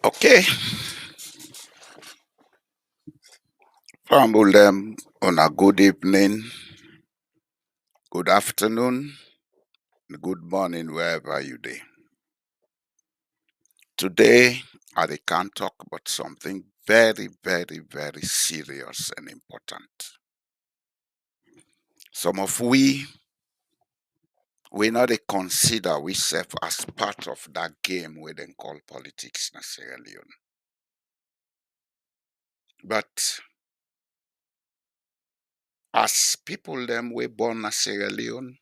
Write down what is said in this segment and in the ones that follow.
Okay, Ramble them on a good evening, good afternoon, and good morning wherever you day. Today, I can talk about something very, very, very serious and important. Some of we not a consider we serve as part of that game we then call politics na Sierra Leone. But as people them we born in Sierra Leone,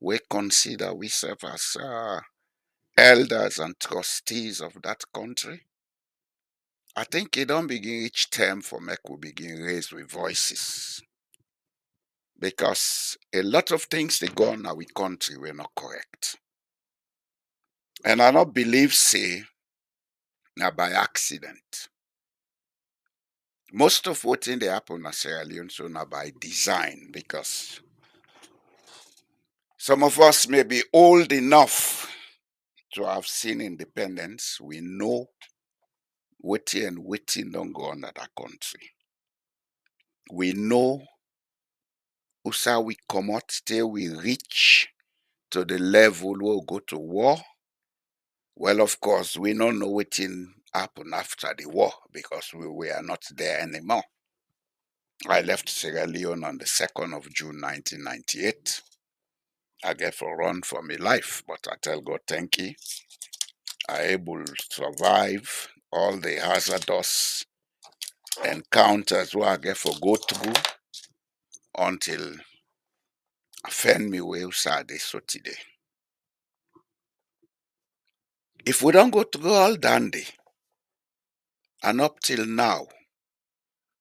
we consider we serve as elders and trustees of that country. I think it don't begin each term for make we begin raise with voices because a lot of things they go on in our country were not correct. And I don't believe say now by accident. Most of what in the happen in Sierra Leone so now by design because some of us may be old enough to have seen independence. We know waiting and waiting don't go on at that country. We know how we come out till we reach to the level we'll go to war. Well, of course, we don't know what happened after the war because we are not there anymore. I left Sierra Leone on the 2nd of June 1998. I get for run for my life, but I tell God thank you. I able to survive all the hazardous encounters where I get for go through until I find me way outside so today. If we don't go through all dandy and up till now,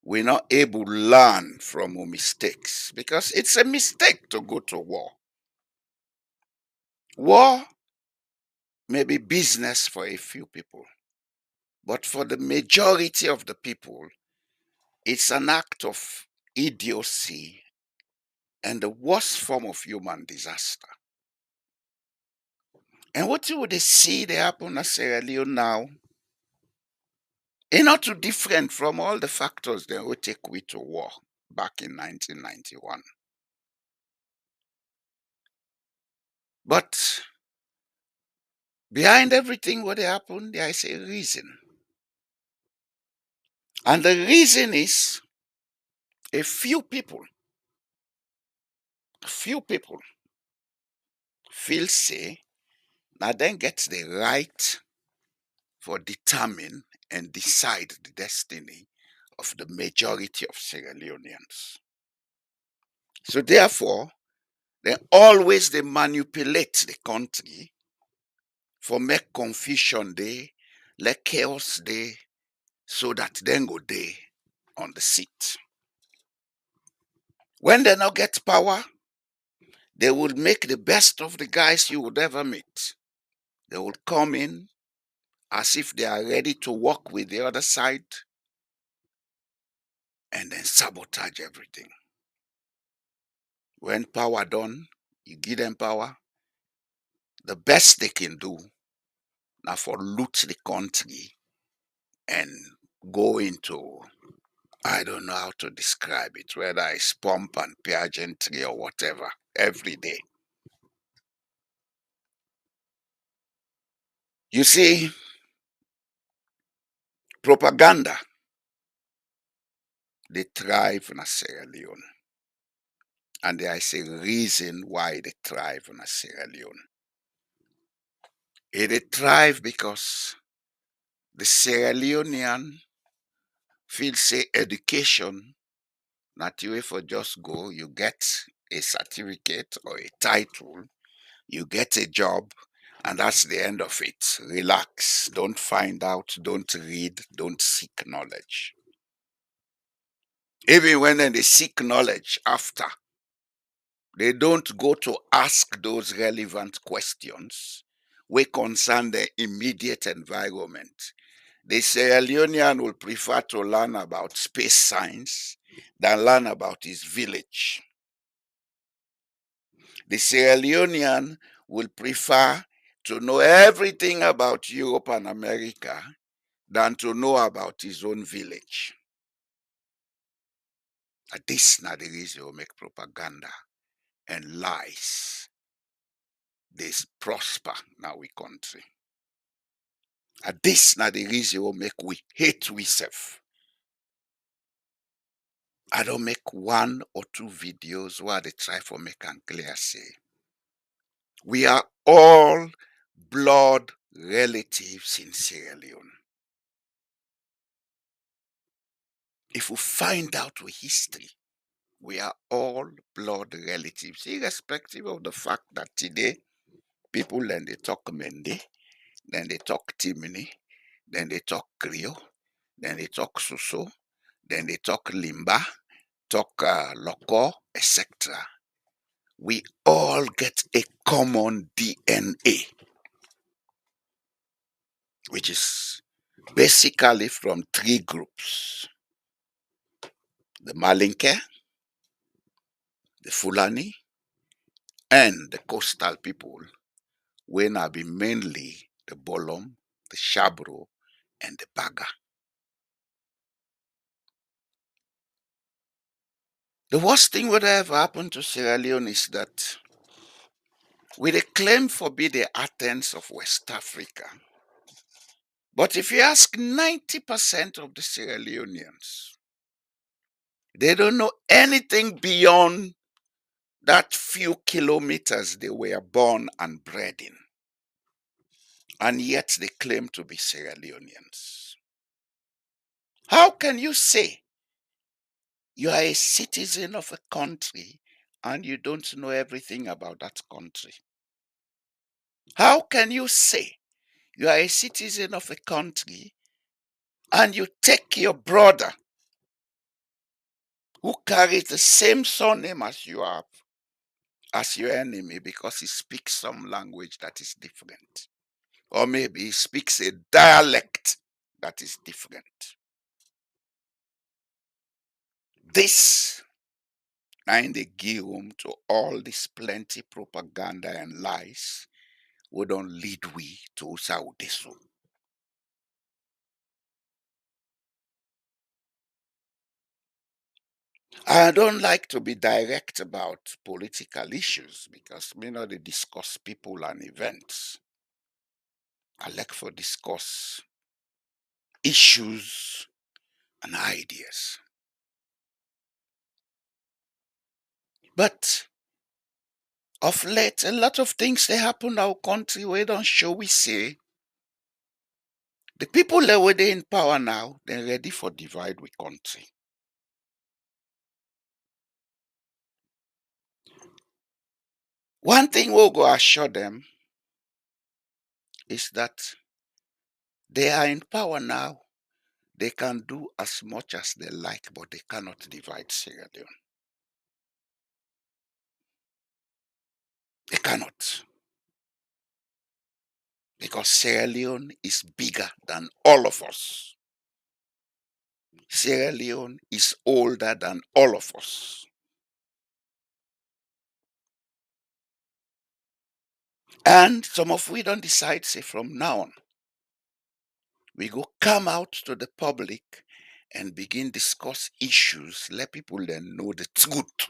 we're not able to learn from our mistakes because it's a mistake to go to war. War may be business for a few people, but for the majority of the people, it's an act of idiocy and the worst form of human disaster. And what you would see they happen in Sierra Leone now, it's not too different from all the factors that will take we to war back in 1991. But behind everything what happened, there is a reason. And the reason is a few people feel say now then gets the right for determine and decide the destiny of the majority of Sierra Leoneans. So therefore, they manipulate the country for make confusion day, let chaos day, so that then go day on the seat. When they not get power, they will make the best of the guys you would ever meet. They will come in as if they are ready to work with the other side and then sabotage everything. When power done, you give them power, the best they can do now for loot the country and go into, I don't know how to describe it, whether it's pomp and pageantry or whatever, every day. You see, propaganda, they thrive in Sierra Leone. And there is a reason why they thrive in Sierra Leone. They thrive because the Sierra Leonean feel say education, not you for just go, you get a certificate or a title, you get a job, and that's the end of it. Relax. Don't find out, don't read, don't seek knowledge. Even when they seek knowledge after, they don't go to ask those relevant questions which concern the immediate environment. The Sierra Leonean will prefer to learn about space science than learn about his village. The Sierra Leonean will prefer to know everything about Europe and America than to know about his own village. And this na the reason we make propaganda and lies. They prosper now we country. And this na the reason we make we hate ourselves. I don't make one or two videos where they try for make and clear say we are all blood relatives in Sierra Leone. If we find out with history, We are all blood relatives, irrespective of the fact that today people then they talk Mende, then they talk Timini, then they talk Creole, then they talk Suso, then they talk Limba, talk Loko, etc. We all get a common DNA, which is basically from three groups: the Malinke, the Fulani, and the coastal people, when I be mainly the Bolom, the Shabro, and the Baga. The worst thing would ever happen to Sierra Leone is that we they claim for be the Athens of West Africa. But if you ask 90% of the Sierra Leoneans, they don't know anything beyond that few kilometers they were born and bred in. And yet they claim to be Sierra Leoneans. How can you say you are a citizen of a country and you don't know everything about that country? How can you say you are a citizen of a country and you take your brother who carries the same surname as you have as your enemy because he speaks some language that is different? Or maybe he speaks a dialect that is different. This and they give room to all this plenty propaganda and lies we don't lead we to Saudeso. I don't like to be direct about political issues because me not they discuss people and events. I like for discuss issues and ideas. But of late, a lot of things they happen in our country we don't show we say the people that were in power now, they're ready for divide with country. One thing we'll go assure them is that they are in power now. They can do as much as they like, but they cannot divide Sierra Leone. They cannot. Because Sierra Leone is bigger than all of us. Sierra Leone is older than all of us. And some of we don't decide, say, from now on, we go come out to the public and begin discuss issues, let people then know the truth.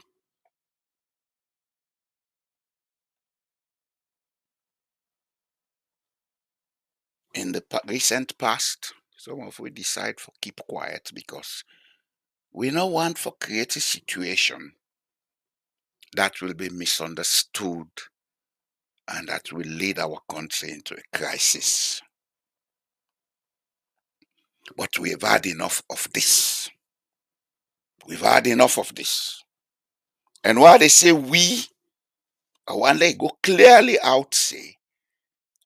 In the recent past, some of we decide for keep quiet because we don't want for create a situation that will be misunderstood and that will lead our country into a crisis. But we've had enough of this. We've had enough of this. And while they say we, I want to go clearly out say,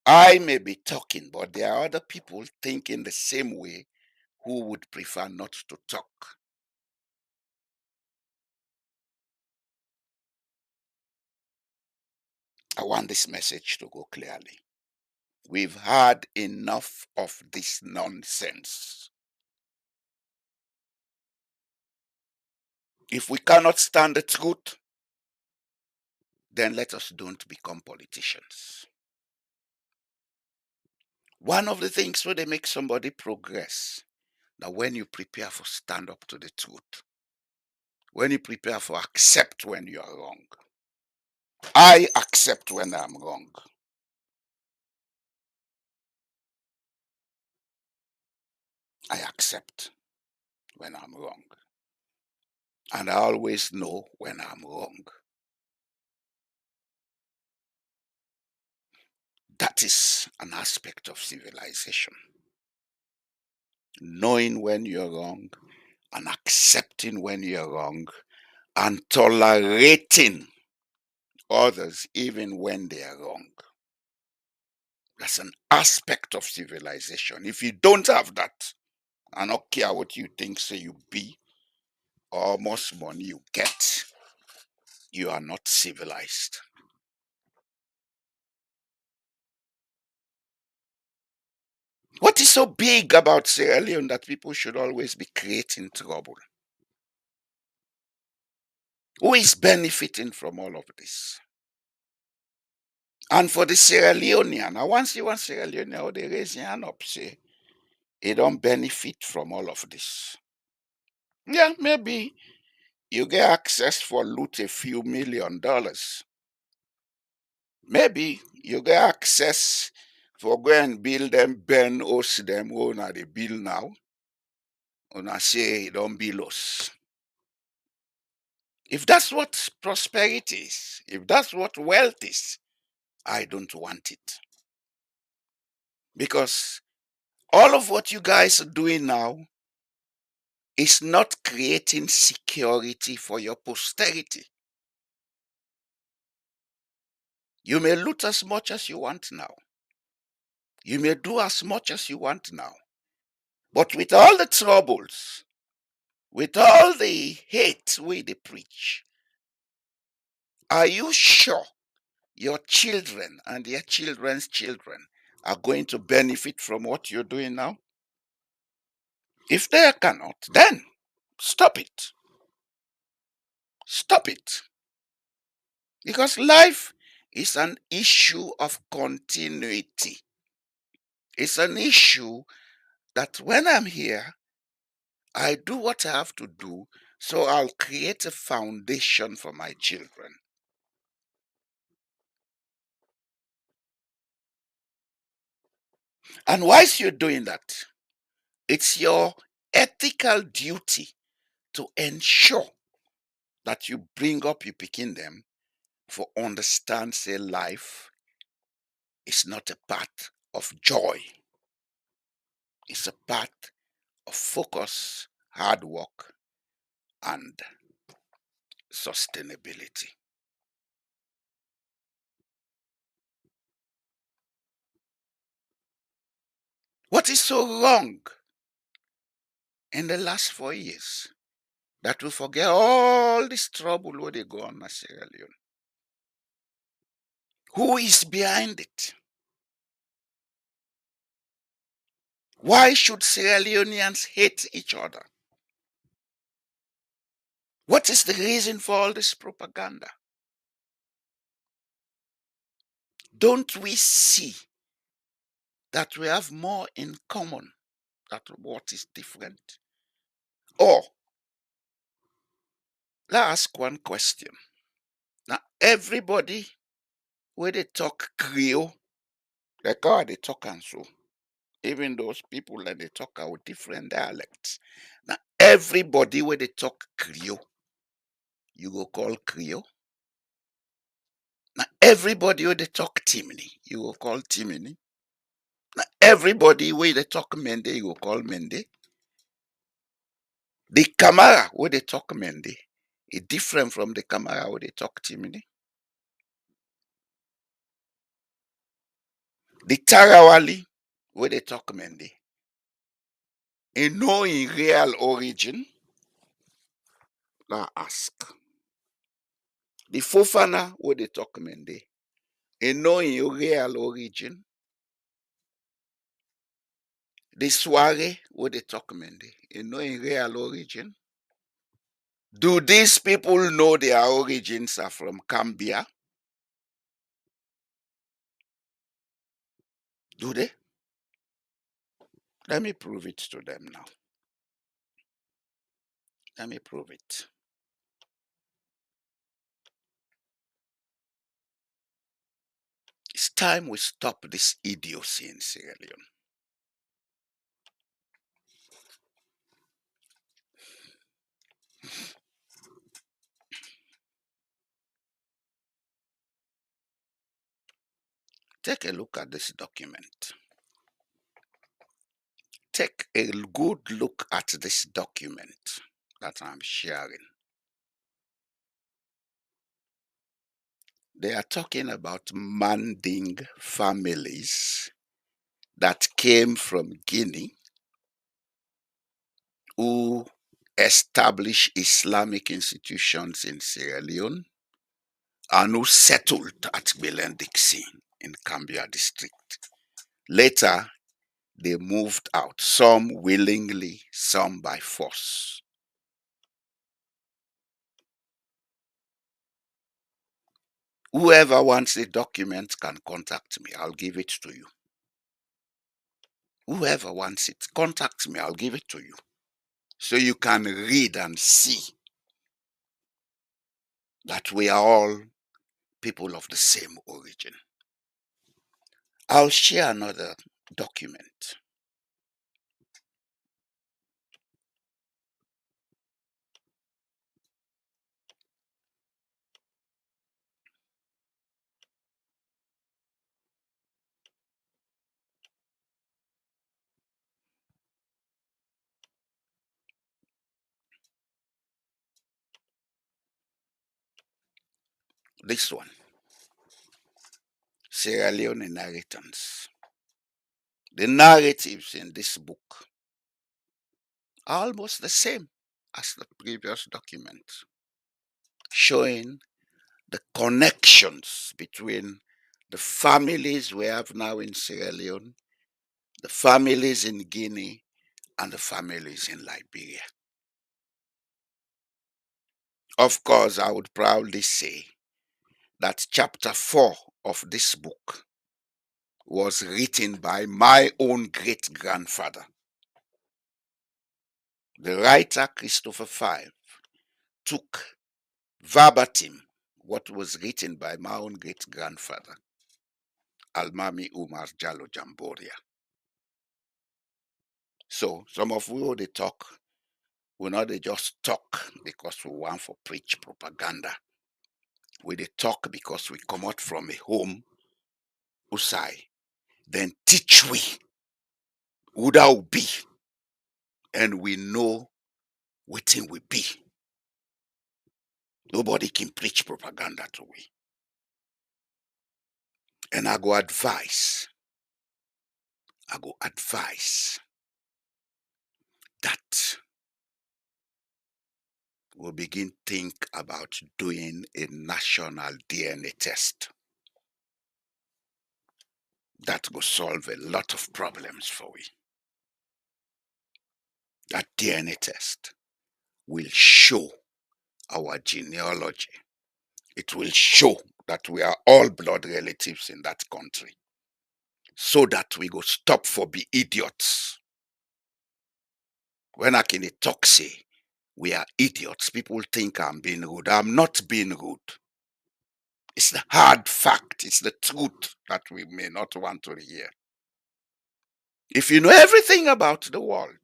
I may be talking, but there are other people thinking the same way who would prefer not to talk. I want this message to go clearly. We've had enough of this nonsense. If we cannot stand the truth, then let us don't become politicians. One of the things where they make somebody progress, now when you prepare for stand up to the truth, when you prepare for accept when you are wrong. I accept when I'm wrong. I accept when I'm wrong. And I always know when I'm wrong. That is an aspect of civilization. Knowing when you're wrong and accepting when you're wrong and tolerating others even when they are wrong. That's an aspect of civilization. If you don't have that, I don't care what you think, say you be, or how much money you get, you are not civilized. What is so big about Sierra Leone that people should always be creating trouble? Who is benefiting from all of this? And for the Sierra Leonean, I want see one Sierra Leonean how they raise their hand up, say, they don't benefit from all of this. Yeah, maybe you get access for loot a few $1 million. Maybe you get access for go and build them, burn host them, oh, now they build now. And I say, don't build us. If that's what prosperity is, if that's what wealth is, I don't want it. Because all of what you guys are doing now is not creating security for your posterity. You may loot as much as you want now. You may do as much as you want now. But with all the troubles, with all the hate we they preach, are you sure your children and their children's children are going to benefit from what you're doing now? If they cannot, then stop it. Stop it. Because life is an issue of continuity. It's an issue that when I'm here, I do what I have to do, so I'll create a foundation for my children. And whilst you're doing that, it's your ethical duty to ensure that you bring up you picking them for understand say life is not a path of joy. It's a path of focus, hard work, and sustainability. What is so wrong in the last 4 years that we forget all this trouble where they go on in Sierra Leone? Who is behind it? Why should Sierra Leoneans hate each other? What is the reason for all this propaganda? Don't we see that we have more in common than what is different? Or, let's ask one question. Now, everybody, where they talk Creole, like how they talk and so, even those people that they talk our different dialects. Now, everybody where they talk Creole, you go call Creole. Now, everybody where they talk Timini, you go call Timini. Now, everybody where they talk Mende, you go call Mende. The Kamara where they talk Mende is different from the Kamara where they talk Timini. The Tarawali where they talk Mende, and know in real origin, now ask. The Fofana where they talk Mende, and know in real origin. The Soiree where they talk Mende, and know in real origin. Do these people know their origins are from Cambia? Do they? Let me prove it to them now. Let me prove it. It's time we stop this idiocy in Sierra Leone. Take a look at this document. Take a good look at this document that I'm sharing. They are talking about Manding families that came from Guinea who established Islamic institutions in Sierra Leone and who settled at Belendixi in Cambia district. Later, they moved out, some willingly, some by force. Whoever wants the document can contact me. I'll give it to you. Whoever wants it, contact me. I'll give it to you. So you can read and see that we are all people of the same origin. I'll share another document. This one, Sierra Leone Inheritance. The narratives in this book are almost the same as the previous document, showing the connections between the families we have now in Sierra Leone, the families in Guinea, and the families in Liberia. Of course, I would proudly say that chapter 4 of this book was written by my own great grandfather. The writer Christopher Five took verbatim what was written by my own great grandfather, Almami Umar Jallo Jamboria. So some of you they talk, we not they just talk because we want for preach propaganda. We they talk because we come out from a home usai, then teach we who thou be, and we know what we be. Nobody can preach propaganda to we. And I go advise that we'll begin think about doing a national DNA test. That will solve a lot of problems for we. That DNA test will show our genealogy. It will show that we are all blood relatives in that country. So that we go stop for be idiots. When I can talk say we are idiots, people think I'm being rude. I'm not being rude. It's the hard fact. It's the truth that we may not want to hear. If you know everything about the world,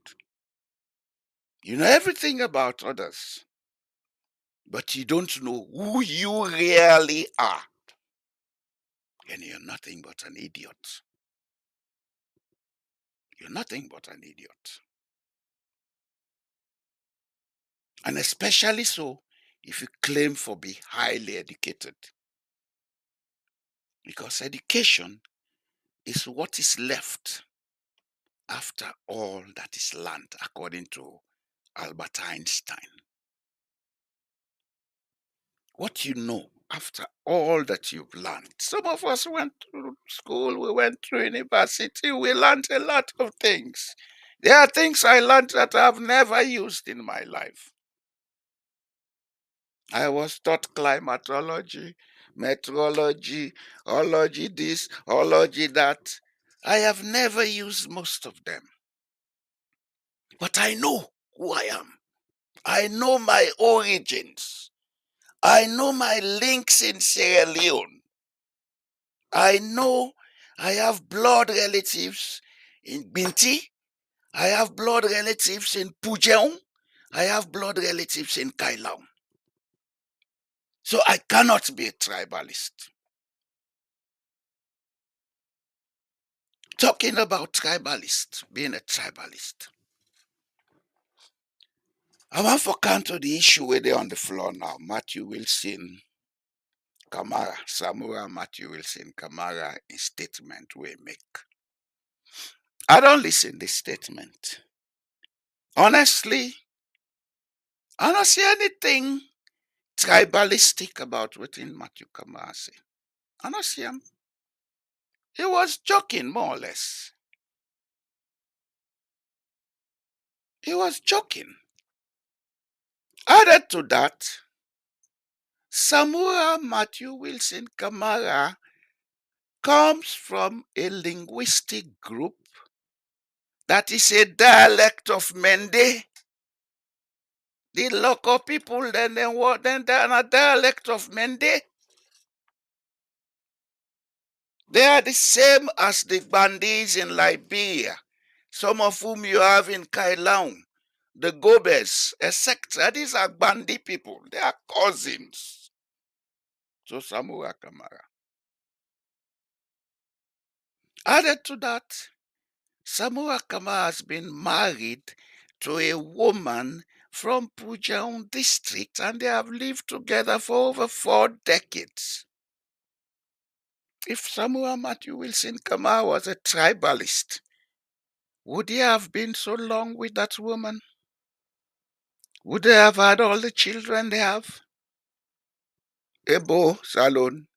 you know everything about others, but you don't know who you really are, then you're nothing but an idiot. You're nothing but an idiot. And especially so if you claim for be highly educated. Because education is what is left after all that is learned, according to Albert Einstein. What you know after all that you've learned. Some of us went to school, we went to university, we learned a lot of things. There are things I learned that I've never used in my life. I was taught climatology, meteorology, ology this, ology that. I have never used most of them. But I know who I am. I know my origins. I know my links in Sierra Leone. I know I have blood relatives in Binti. I have blood relatives in Pujeong. I have blood relatives in Kailaung. So I cannot be a tribalist. Talking about tribalist, being a tribalist. I want to come to the issue where they're on the floor now. Matthew Wilson, Kamara, Samuel Matthew Wilson Kamara, in statement we make. I don't listen this statement. Honestly, I don't see anything tribalistic about what in Matthew Kamara say. I don't see him. He was joking, more or less. He was joking. Added to that, Samuel Matthew Wilson Kamara comes from a linguistic group that is a dialect of Mende. The local people then they're a dialect of Mende. They are the same as the Bandis in Liberia, some of whom you have in Kailaun, the Gobes, etc. These are Bandi people. They are cousins. So Samuel Kamara. Added to that, Samuel Kamara has been married to a woman from Pujaun district, and they have lived together for over 4 decades. If Samuel Matthew Wilson Kamara was a tribalist, would he have been so long with that woman? Would they have had all the children they have? Ebo, Salon.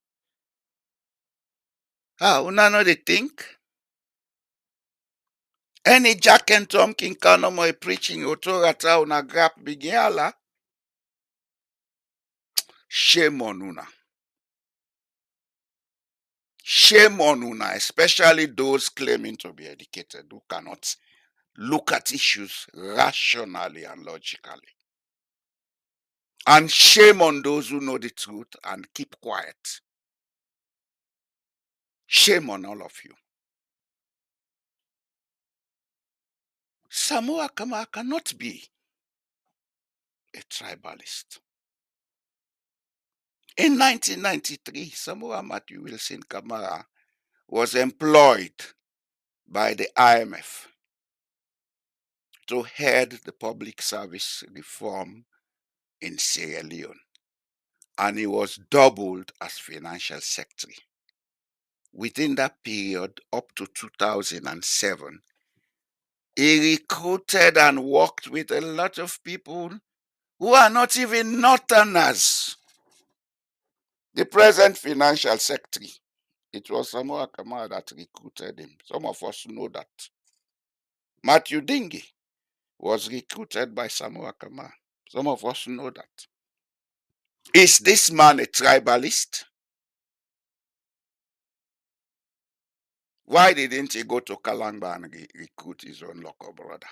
Una know they think? Any Jack and Tom King Kanomo preaching otorata una grap bigiala? Shame on una. Shame on una, especially those claiming to be educated who cannot look at issues rationally and logically. And shame on those who know the truth and keep quiet. Shame on all of you. Samuel Kamara cannot be a tribalist. In 1993, Samuel Matthew Wilson Kamara was employed by the IMF to head the public service reform in Sierra Leone, and he was doubled as financial secretary. Within that period, up to 2007, he recruited and worked with a lot of people who are not even Northerners. The present financial secretary, it was Samuel Kamara that recruited him. Some of us know that. Matthew Dingy was recruited by Samuel Kamara. Some of us know that. Is this man a tribalist? Why didn't he go to Kalangba and recruit his own local brother?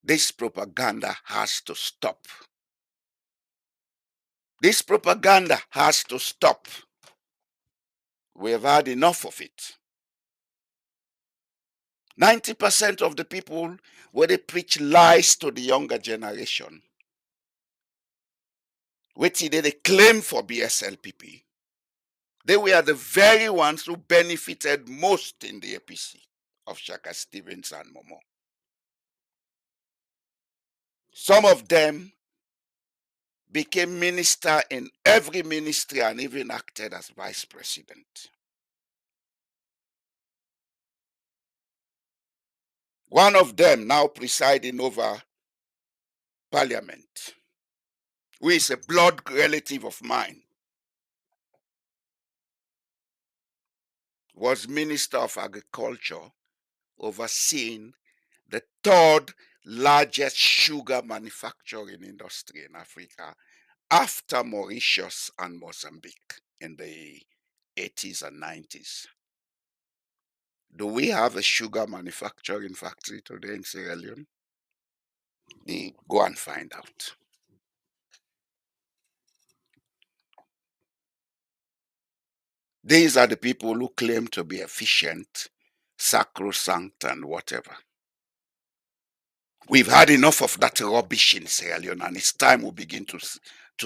This propaganda has to stop. This propaganda has to stop. We have had enough of it. 90% of the people, where they preach lies to the younger generation, which they claim for BSLPP, they were the very ones who benefited most in the APC of Shaka Stevens and Momo. Some of them became minister in every ministry and even acted as vice president. One of them now presiding over parliament, who is a blood relative of mine, was Minister of Agriculture, overseeing the 3rd largest sugar manufacturing industry in Africa after Mauritius and Mozambique in the 80s and 90s. Do we have a sugar manufacturing factory today in Sierra Leone? Go and find out. These are the people who claim to be efficient, sacrosanct, and whatever. We've had enough of that rubbish in Sierra Leone, and it's time we begin to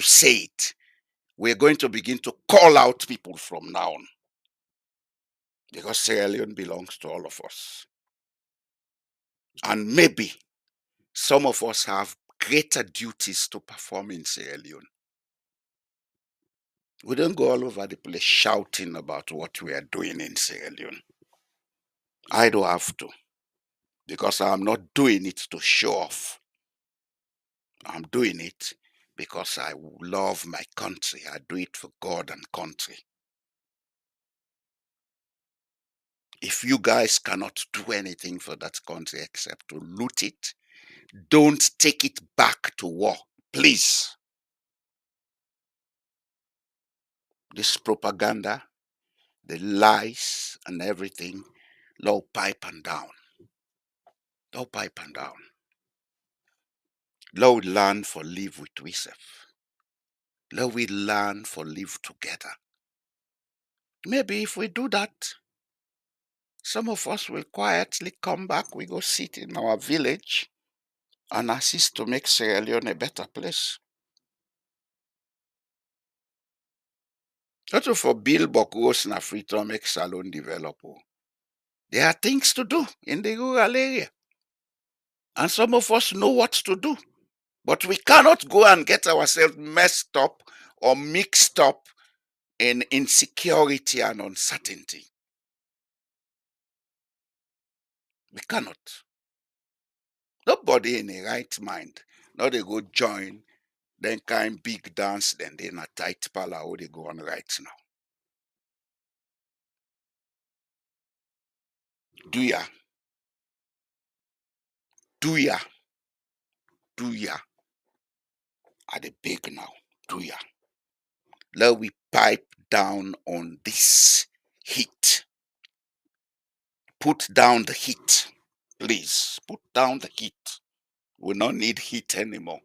say it. We're going to begin to call out people from now on, because Sierra Leone belongs to all of us. And maybe Some of us have greater duties to perform in Sierra Leone. We don't go all over the place shouting about what we are doing in Sierra Leone. I don't have to, because I'm not doing it to show off. I'm doing it because I love my country. I do it for God and country. If you guys cannot do anything for that country except to loot it, don't take it back to war, please. This propaganda, the lies and everything, low pipe and down. Low pipe and down. Let we learn for live with ourselves. Let we learn for live together. Maybe if we do that, some of us will quietly come back. We go sit in our village and assist to make Sierra Leone a better place. Not to for build Bokos na Freetown make Salone develop. There are things to do in the rural area. And some of us know what to do. But we cannot go and get ourselves messed up or mixed up in insecurity and uncertainty. We cannot. Nobody in a right mind. Now they go join, then kind big dance, then they in a tight pala how they go on right now. Do ya? Do ya? Do ya? Are they big now? Do ya? Let we pipe down on this heat. Put down the heat. Please, put down the heat. We don't need heat anymore.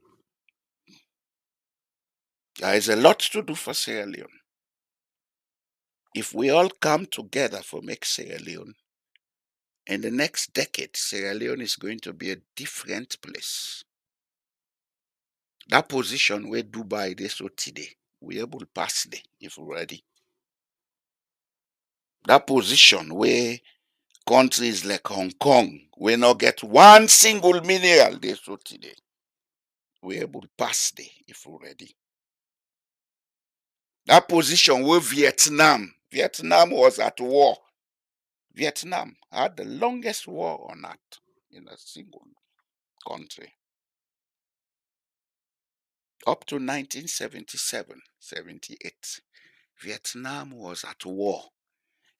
There is a lot to do for Sierra Leone. If we all come together for make Sierra Leone, in the next decade, Sierra Leone is going to be a different place. That position where Dubai is so today, we able to pass there if we're ready. That position where countries like Hong Kong will not get one single mineral they so today, we able to pass there if we're ready. That position where Vietnam was at war. Vietnam had the longest war on earth in a single country. Up to 1977, 78, Vietnam was at war.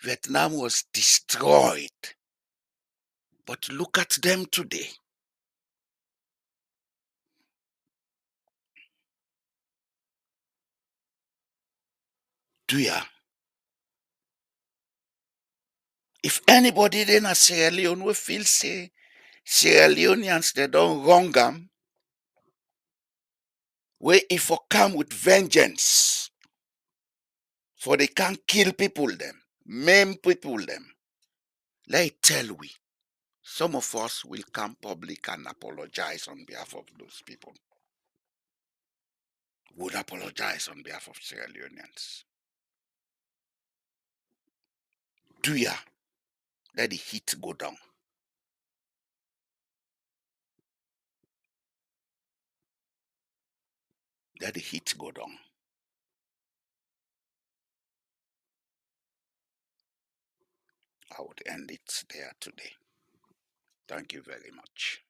Vietnam was destroyed. But look at them today. Do ya? If anybody then a Sierra Leone will feel say Sierra Leoneans they don't wrong them, where if for come with vengeance, for they can't kill people them, maim people them. Let tell we, some of us will come public and apologize on behalf of those people. Would apologize on behalf of Sierra Leoneans. Do ya? Let the heat go down. Let the heat go down. I would end it there today. Thank you very much.